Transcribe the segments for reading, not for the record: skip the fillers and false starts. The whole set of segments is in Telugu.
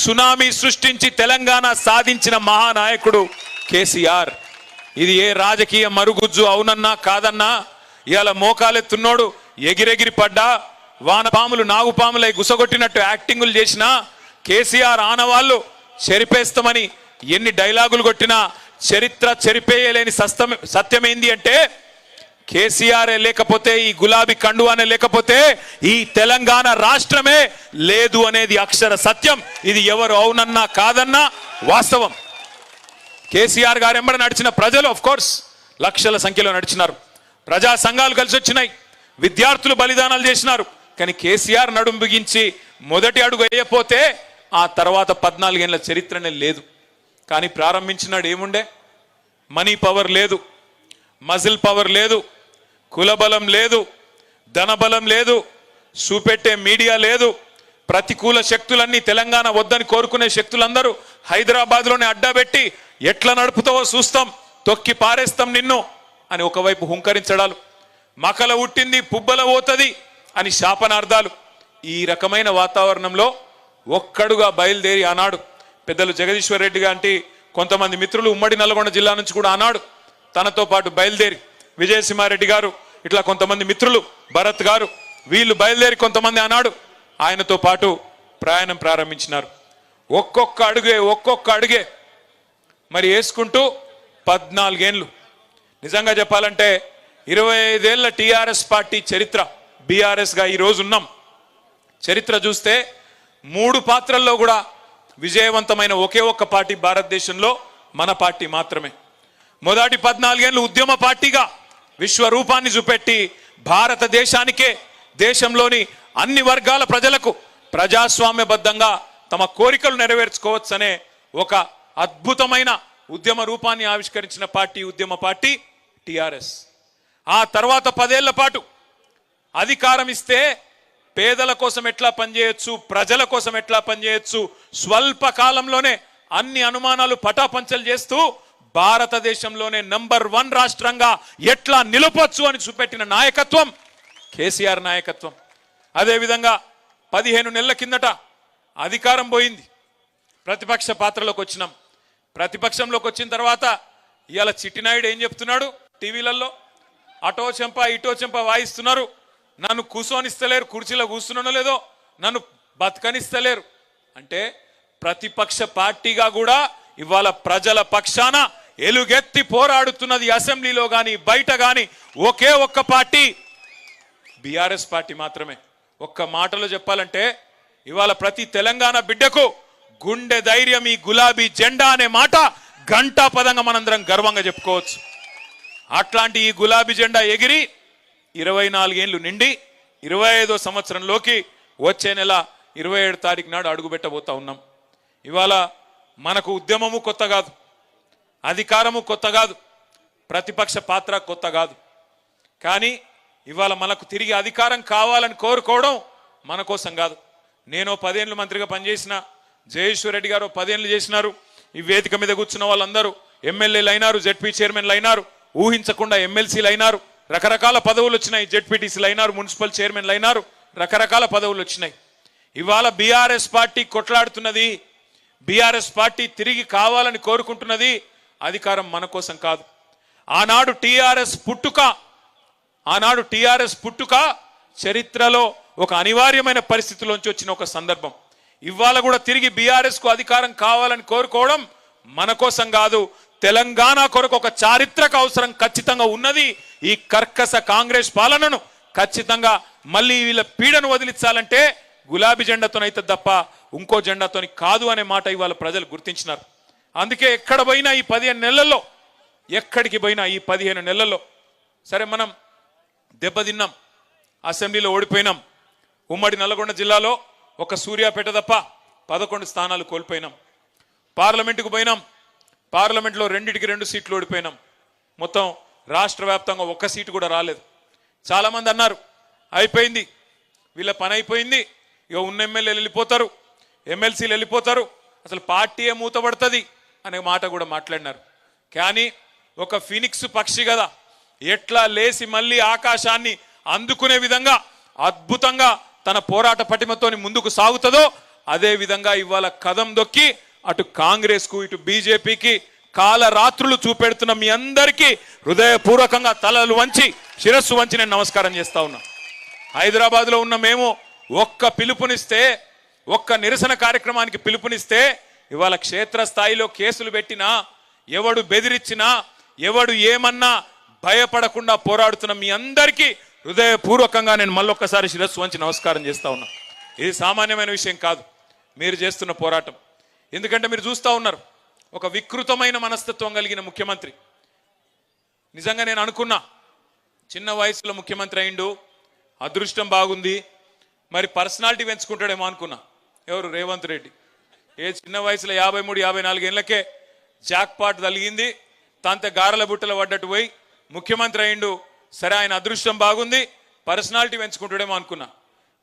సునామీ సృష్టించి తెలంగాణ సాధించిన మహానాయకుడు కేసీఆర్. ఇది ఏ రాజకీయ మరుగుజ్జు అవునన్నా కాదన్నా ఇవాళ మోకాలెత్తున్నోడు ఎగిరెగిరి పడ్డా వానపాములు నాగుపాములై గుసగొట్టినట్టు యాక్టింగులు చేసినా కేసీఆర్ ఆనవాళ్ళు చెరిపేస్తామని ఎన్ని డైలాగులు కొట్టినా చరిత్ర చెరిపేయలేని సత్యమేంది అంటే కేసీఆర్ లేకపోతే ఈ గులాబీ కండువానే లేకపోతే ఈ తెలంగాణ రాష్ట్రమే లేదు అనేది అక్షర సత్యం. ఇది ఎవరు అవునన్నా కాదన్నా వాస్తవం. కేసీఆర్ గారు ఎంబడి నడిచిన ప్రజలు ఆఫ్ కోర్స్ లక్షల సంఖ్యలో నడిచినారు. ప్రజా సంఘాలు కలిసి వచ్చినాయి, విద్యార్థులు బలిదానాలు చేసినారు. కానీ కేసీఆర్ నడుం బిగించి మొదటి అడుగు వేయపోతే ఆ తర్వాత 14 ఏళ్ల చరిత్రనే లేదు. కానీ ప్రారంభించినాడు ఏముండే? మనీ పవర్ లేదు, మజిల్ పవర్ లేదు, కులబలం లేదు, ధనబలం లేదు, చూపెట్టే మీడియా లేదు. ప్రతికూల శక్తులన్నీ తెలంగాణ వద్దని కోరుకునే శక్తులందరూ హైదరాబాద్లోనే అడ్డాబెట్టి ఎట్లా నడుపుతావో చూస్తాం, తొక్కి పారేస్తాం నిన్ను అని ఒకవైపు హుంకరించడాలు, మకల ఉట్టింది పుబ్బల పోతుంది అని శాపనార్థాలు. ఈ రకమైన వాతావరణంలో ఒక్కడుగా బయలుదేరి ఆనాడు పెద్దలు జగదీశ్వర్ రెడ్డి గారి కొంతమంది మిత్రులు ఉమ్మడి నల్గొండ జిల్లా నుంచి కూడా ఆనాడు తనతో పాటు బయలుదేరి విజయసింహారెడ్డి గారు ఇట్లా కొంతమంది మిత్రులు భరత్ గారు వీళ్ళు బయలుదేరి కొంతమంది ఆనాడు ఆయనతో పాటు ప్రయాణం ప్రారంభించినారు. ఒక్కొక్క అడుగే మరి వేసుకుంటూ 14 ఏళ్ళు. నిజంగా చెప్పాలంటే 25 ఏళ్ల టీఆర్ఎస్ పార్టీ చరిత్ర, బీఆర్ఎస్గా ఈరోజు ఉన్నాం. చరిత్ర చూస్తే 3 పాత్రల్లో కూడా విజయవంతమైన ఒకే ఒక్క పార్టీ భారతదేశంలో మన పార్టీ మాత్రమే. మొదటి 14 ఏళ్ళు ఉద్యమ పార్టీగా విశ్వరూపాన్ని చూపెట్టి భారతదేశానికే, దేశంలోని అన్ని వర్గాల ప్రజలకు ప్రజాస్వామ్యబద్ధంగా తమ కోరికలు నెరవేర్చుకోవచ్చనే ఒక అద్భుతమైన ఉద్యమ రూపాన్ని ఆవిష్కరించిన పార్టీ ఉద్యమ పార్టీ టిఆర్ఎస్. ఆ తర్వాత 10 ఏళ్ల పాటు అధికారం ఇస్తే పేదల కోసం ఎట్లా పనిచేయొచ్చు, ప్రజల కోసం ఎట్లా పనిచేయొచ్చు, స్వల్ప కాలంలోనే అన్ని అనుమానాలు పటాపంచలు చేస్తూ భారతదేశంలోనే నంబర్ 1 రాష్ట్రంగా ఎట్లా నిలపొచ్చు అని చూపెట్టిన నాయకత్వం కేసీఆర్ నాయకత్వం. అదేవిధంగా 15 నెలల కిందట అధికారం పోయింది, ప్రతిపక్ష పాత్రలోకి వచ్చినాం. ప్రతిపక్షంలోకి వచ్చిన తర్వాత ఇవాళ చిట్టినాయుడు ఏం చెప్తున్నాడు టీవీలలో? అటో చెంప ఇటో చెంప వాయిస్తున్నారు. నన్ను కూర్చొనిస్తలేరు, కుర్చీలో కూర్చున్నానో లేదో, నన్ను బతకనిస్తలేరు అంటే ప్రతిపక్ష పార్టీగా కూడా ఇవాళ ప్రజల పక్షాన ఎలుగెత్తి పోరాడుతున్నది అసెంబ్లీలో కానీ బయట కానీ ఒకే ఒక్క పార్టీ బీఆర్ఎస్ పార్టీ మాత్రమే. ఒక్క మాటలో చెప్పాలంటే ఇవాళ ప్రతి తెలంగాణ బిడ్డకు గుండె ధైర్యం ఈ గులాబీ జెండా అనే మాట గంటా పదంగా మనందరం గర్వంగా చెప్పుకోవచ్చు. అట్లాంటి ఈ గులాబీ జెండా ఎగిరి 24 ఏళ్ళు నిండి 25వ సంవత్సరంలోకి వచ్చే నెల 27వ తారీఖు నాడు అడుగుపెట్టబోతా ఉన్నాం. ఇవాళ మనకు ఉద్యమము కొత్త కాదు, అధికారము కొత్త కాదు, ప్రతిపక్ష పాత్ర కొత్త కాదు. కానీ ఇవాళ మనకు తిరిగి అధికారం కావాలని కోరుకోవడం మన కోసం కాదు. నేను 10 ఏళ్ళు మంత్రిగా పనిచేసిన, జయేశ్వర్ రెడ్డి గారు 10 ఏళ్ళు చేసినారు. ఈ వేదిక మీద కూర్చున్న వాళ్ళందరూ ఎమ్మెల్యేలు అయినారు, జెడ్పీ చైర్మన్లు అయినారు, ఊహించకుండా ఎమ్మెల్సీలు అయినారు, రకరకాల పదవులు వచ్చినాయి, జెడ్పీటీసీలు అయినారు, మున్సిపల్ చైర్మన్లు అయినారు, రకరకాల పదవులు వచ్చినాయి. ఇవాళ బీఆర్ఎస్ పార్టీ కొట్లాడుతున్నది, బీఆర్ఎస్ పార్టీ తిరిగి కావాలని కోరుకుంటున్నది అధికారం మన కోసం కాదు. ఆనాడు టీఆర్ఎస్ పుట్టుక చరిత్రలో ఒక అనివార్యమైన పరిస్థితిలోంచి వచ్చిన ఒక సందర్భం. ఇవాళ కూడా తిరిగి బీఆర్ఎస్ కు అధికారం కావాలని కోరుకోవడం మన కోసం కాదు, తెలంగాణ కొరకు ఒక చారిత్రక అవసరం ఖచ్చితంగా ఉన్నది. ఈ కర్కశ కాంగ్రెస్ పాలనను ఖచ్చితంగా మళ్ళీ వీళ్ళ పీడను వదిలించాలంటే గులాబీ జెండాతోనైతే తప్ప ఇంకో జెండాతోని కాదు అనే మాట ఇవాళ ప్రజలు గుర్తించినారు. అందుకే ఎక్కడ పోయినా ఈ 15 నెలల్లో, ఎక్కడికి పోయినా ఈ 15 నెలల్లో సరే మనం దెబ్బతిన్నాం, అసెంబ్లీలో ఓడిపోయినాం, ఉమ్మడి నల్గొండ జిల్లాలో ఒక సూర్యాపేట తప్ప 11 స్థానాలు కోల్పోయినాం. పార్లమెంటుకు పోయినాం, పార్లమెంట్లో 2 సీట్లు ఓడిపోయినాం. మొత్తం రాష్ట్ర వ్యాప్తంగా 1 సీటు కూడా రాలేదు. చాలామంది అన్నారు అయిపోయింది, వీళ్ళ పని అయిపోయింది, ఇక ఉన్న ఎమ్మెల్యేలు వెళ్ళిపోతారు, ఎమ్మెల్సీలు వెళ్ళిపోతారు, అసలు పార్టీయే మూతపడుతుంది అనే మాట కూడా మాట్లాడినారు. కానీ ఒక ఫినిక్స్ పక్షి కదా, ఎట్లా లేసి మళ్ళీ ఆకాశాన్ని అందుకునే విధంగా అద్భుతంగా తన పోరాట పటిమతోని ముందుకు సాగుతుందో అదే విధంగా ఇవాళ కదం దొక్కి అటు కాంగ్రెస్ కు ఇటు బీజేపీకి కాలరాత్రులు చూపెడుతున్న మీ అందరికీ హృదయపూర్వకంగా తలలు వంచి శిరస్సు వంచి నేను నమస్కారం చేస్తా ఉన్నా. హైదరాబాద్ లో ఉన్న మేము ఒక్క పిలుపునిస్తే, ఒక్క నిరసన కార్యక్రమానికి పిలుపునిస్తే ఇవాళ క్షేత్రస్థాయిలో కేసులు పెట్టినా, ఎవడు బెదిరించినా, ఎవడు ఏమన్నా భయపడకుండా పోరాడుతున్న మీ అందరికీ హృదయపూర్వకంగా నేను మళ్ళొక్కసారి శిరస్సు వంచి నమస్కారం చేస్తా ఉన్నా. ఇది సామాన్యమైన విషయం కాదు మీరు చేస్తున్న పోరాటం. ఎందుకంటే మీరు చూస్తూ ఉన్నారు, ఒక వికృతమైన మనస్తత్వం కలిగిన ముఖ్యమంత్రి. నిజంగా నేను అనుకున్నా, చిన్న వయసులో ముఖ్యమంత్రి అయిండు, అదృష్టం బాగుంది, మరి పర్సనాలిటీ పెంచుకుంటాడేమో అనుకున్నా. ఎవరు? రేవంత్ రెడ్డి. ఏ చిన్న వయసులో 53, 54 ఏళ్ళకే జాక్పాట్ తలిగింది, తాంతే గారల బుట్టలు పడ్డట్టు పోయి ముఖ్యమంత్రి అయిండు. సరే, ఆయన అదృష్టం బాగుంది, పర్సనాలిటీ పెంచుకుంటాడేమో అనుకున్నా.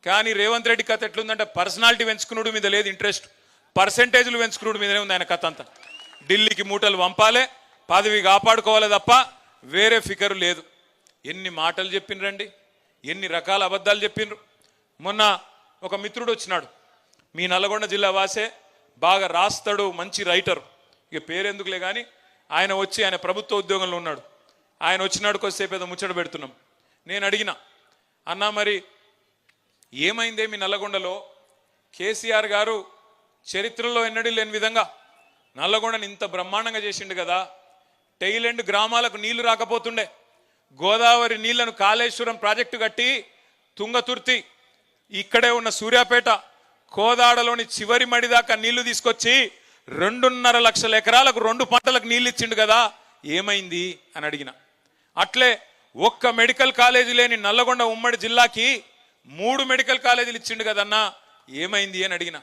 కానీ రేవంత్ రెడ్డి కథ ఎట్లుందంటే పర్సనాలిటీ పెంచుకున్నాడు మీద లేదు ఇంట్రెస్ట్, పర్సెంటేజ్లు పెంచుకున్నాడు మీదనే ఉంది ఆయన కథ అంతా. ఢిల్లీకి మూటలు పంపాలి, పదవి కాపాడుకోవాలి తప్ప వేరే ఫికరు లేదు. ఎన్ని మాటలు చెప్పినరండి, ఎన్ని రకాల అబద్ధాలు చెప్పినరు. మొన్న ఒక మిత్రుడు వచ్చినాడు, మీ నల్గొండ జిల్లా వాసే, బాగా రాస్తాడు, మంచి రైటర్, ఇక పేరెందుకులే కానీ ఆయన వచ్చి, ఆయన ప్రభుత్వ ఉద్యోగంలో ఉన్నాడు. ఆయన వచ్చినాడు, కొద్దిసేపు ఏదో ముచ్చట పెడుతున్నాం. నేను అడిగిన, అన్నా మరి ఏమైందే మీ నల్లగొండలో? కేసీఆర్ గారు చరిత్రలో ఎన్నడూ లేని విధంగా నల్లగొండని ఇంత బ్రహ్మాండంగా చేసిండు కదా, టైలెండ్ గ్రామాలకు నీళ్లు రాకపోతుండే, గోదావరి నీళ్లను కాళేశ్వరం ప్రాజెక్టు కట్టి తుంగతుర్తి, ఇక్కడే ఉన్న సూర్యాపేట, కోదాడలోని చివరి మడి దాకా నీళ్లు తీసుకొచ్చి 2.5 లక్షల ఎకరాలకు 2 పంటలకు నీళ్ళు ఇచ్చిండు కదా, ఏమైంది అని అడిగిన. అట్లే ఒక్క మెడికల్ కాలేజీ లేని నల్లగొండ ఉమ్మడి జిల్లాకి 3 మెడికల్ కాలేజీలు ఇచ్చిండు కదన్నా, ఏమైంది అని అడిగిన.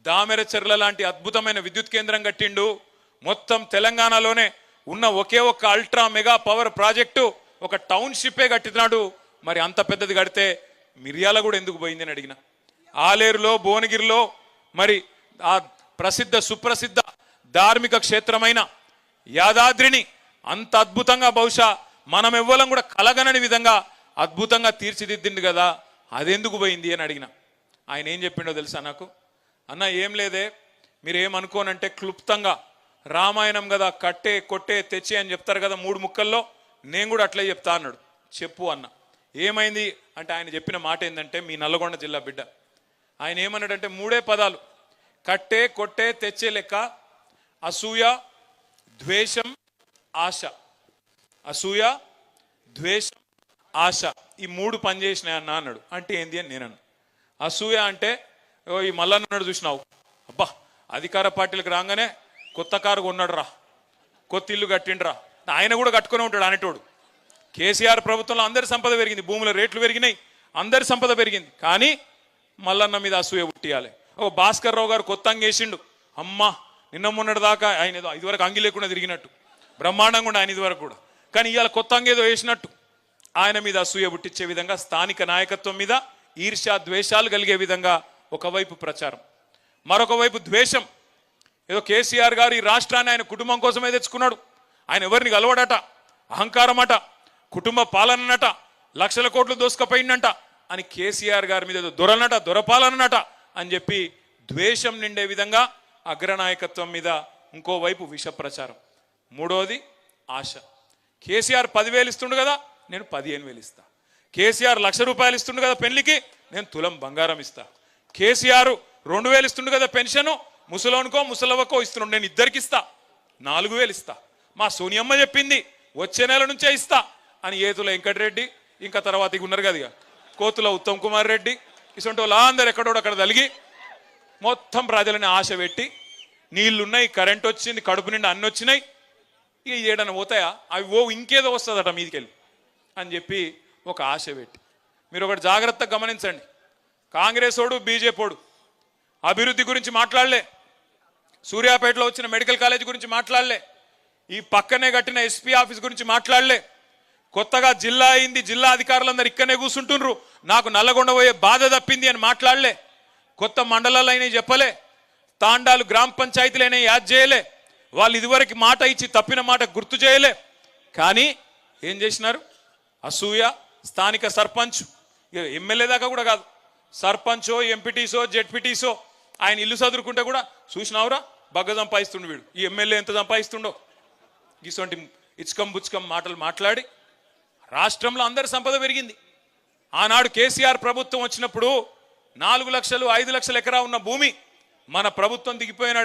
దామెరచెర్ల లాంటి అద్భుతమైన విద్యుత్ కేంద్రం కట్టిండు. మొత్తం తెలంగాణలోనే ఉన్న ఒకే ఒక్క అల్ట్రా మెగా పవర్ ప్రాజెక్టు ఒక టౌన్షిప్పే కట్టినాడు. మరి అంత పెద్దది కడితే మిర్యాల కూడా ఎందుకు పోయింది అని అడిగిన. ఆలేరులో, భువనగిరిలో మరి ఆ ప్రసిద్ధ సుప్రసిద్ధ ధార్మిక క్షేత్రమైన యాదాద్రిని అంత అద్భుతంగా బహుశా మనం ఎవ్వరం కూడా కలగనని విధంగా అద్భుతంగా తీర్చిదిద్దింది కదా, అదెందుకు పోయింది అని అడిగిన. ఆయన ఏం చెప్పిండో తెలుసా నాకు? అన్న ఏం లేదే, మీరేమనుకోనంటే క్లుప్తంగా రామాయణం కదా, కట్టే కొట్టే తెచ్చే అని చెప్తారు కదా 3 ముక్కల్లో, నేను కూడా అట్లే చెప్తా అన్నాడు. చెప్పు అన్న. ఏమైంది అంటే ఆయన చెప్పిన మాట ఏంటంటే, మీ నల్లగొండ జిల్లా బిడ్డ ఆయన ఏమన్నాడంటే 3 పదాలు, కట్టే కొట్టే తెచ్చే లెక్క, అసూయ ద్వేషం ఆశ. అసూయ ద్వేషం ఆశ, ఈ 3 పనిచేసినాయి అన్న అన్నాడు. అంటే ఏంది అని నేను. అసూయ అంటే ఈ మల్లన్నాడు చూసినావు, అబ్బా అధికార పార్టీలకు రాగానే కొత్త కారు కొన్నాడు రా, కొత్త ఇల్లు కట్టిండ్రా, ఆయన కూడా కట్టుకునే ఉంటాడు అనేటోడు. కేసీఆర్ ప్రభుత్వంలో అందరి సంపద పెరిగింది, భూముల రేట్లు పెరిగినాయి, అందరి సంపద పెరిగింది, కానీ మల్లన్న మీద అసూయ పుట్టియాలి. ఓ భాస్కర్ రావు గారు కొత్త అంగేసిండు, అమ్మా నిన్న మొన్నటి దాకా ఆయన ఏదో ఇదివరకు అంగి లేకుండా తిరిగినట్టు బ్రహ్మాండంగా ఉండే ఆయన ఇదివరకు కూడా, కానీ ఇవాళ కొత్త అంగేదో వేసినట్టు ఆయన మీద అసూయ పుట్టించే విధంగా స్థానిక నాయకత్వం మీద ఈర్ష్య ద్వేషాలు కలిగే విధంగా ఒకవైపు ప్రచారం, మరొక వైపు ద్వేషం. ఏదో కేసీఆర్ గారు ఈ రాష్ట్రాన్ని ఆయన కుటుంబం కోసమే తెచ్చుకున్నాడు, ఆయన ఎవరిని కలవడట, అహంకారం అట, కుటుంబ పాలనట, లక్షల కోట్లు దోసుకపోయిందంట అని కేసీఆర్ గారి మీద దొరనట, దొరపాలనట అని చెప్పి ద్వేషం నిండే విధంగా అగ్రనాయకత్వం మీద ఇంకోవైపు విష ప్రచారం. మూడోది ఆశ. కేసీఆర్ 10,000 ఇస్తుండు కదా, నేను 15,000 ఇస్తా. కేసీఆర్ ₹1,00,000 ఇస్తుండు కదా పెళ్లికి, నేను తులం బంగారం ఇస్తా. కేసీఆర్ 2,000 ఇస్తుండు కదా పెన్షన్, ముసలోనికో ముసలవ్వకో ఇస్తున్నాడు, నేను ఇద్దరికి ఇస్తా, 4,000 ఇస్తా. మా సోనియమ్మ చెప్పింది వచ్చే నెల నుంచే ఇస్తా అని ఏతుల వెంకటరెడ్డి, ఇంకా తర్వాత ఇక ఉన్నారు కదా కోతుల ఉత్తమ్ కుమార్ రెడ్డి, ఇటువంటి వాళ్ళు అందరు ఎక్కడోడు అక్కడ తలిగి మొత్తం ప్రజలని ఆశ పెట్టి, నీళ్లున్నాయి, కరెంట్ వచ్చింది, కడుపు నిండా అన్ని వచ్చినాయి, ఇక ఏడన్నా పోతాయా అవి, ఇంకేదో వస్తుందట మీదికెళ్ళి అని చెప్పి ఒక ఆశ పెట్టి. మీరు ఒకటి జాగ్రత్తగా గమనించండి, కాంగ్రెస్ ఓడు బీజేపీడు అభివృద్ధి గురించి మాట్లాడలే, సూర్యాపేటలో వచ్చిన మెడికల్ కాలేజ్ గురించి మాట్లాడలే, ఈ పక్కనే కట్టిన ఎస్పీ ఆఫీస్ గురించి మాట్లాడలే, కొత్తగా జిల్లా అయింది, జిల్లా అధికారులందరూ ఇక్కడనే కూర్చుంటుండ్రు, నాకు నల్లగొండ పోయే బాధ తప్పింది అని మాట్లాడలే, కొత్త మండలాలు అయినా చెప్పలే, తాండాలు గ్రామ పంచాయతీలైనా యాద్ చేయలే, వాళ్ళు ఇదివరకు మాట ఇచ్చి తప్పిన మాట గుర్తు చేయలే. కానీ ఏం చేసినారు? అసూయ. స్థానిక సర్పంచ్, ఎమ్మెల్యే దాకా కూడా కాదు, సర్పంచో ఎంపీటీసో జెడ్పీటీసో ఆయన ఇల్లు చదువుకుంటే కూడా చూసినావురా బగ్గ సంపాదిస్తుండు వీడు, ఈ ఎమ్మెల్యే ఎంత సంపాదిస్తుండో, ఇటువంటి ఇచ్చుకం బుచ్చుకం మాటలు మాట్లాడి రాష్ట్రంలో అందరి సంపద పెరిగింది. ఆనాడు కేసీఆర్ ప్రభుత్వం వచ్చినప్పుడు 4 లక్షలు 5 లక్షల ఎకరా ఉన్న భూమి మన ప్రభుత్వం దిగిపోయిన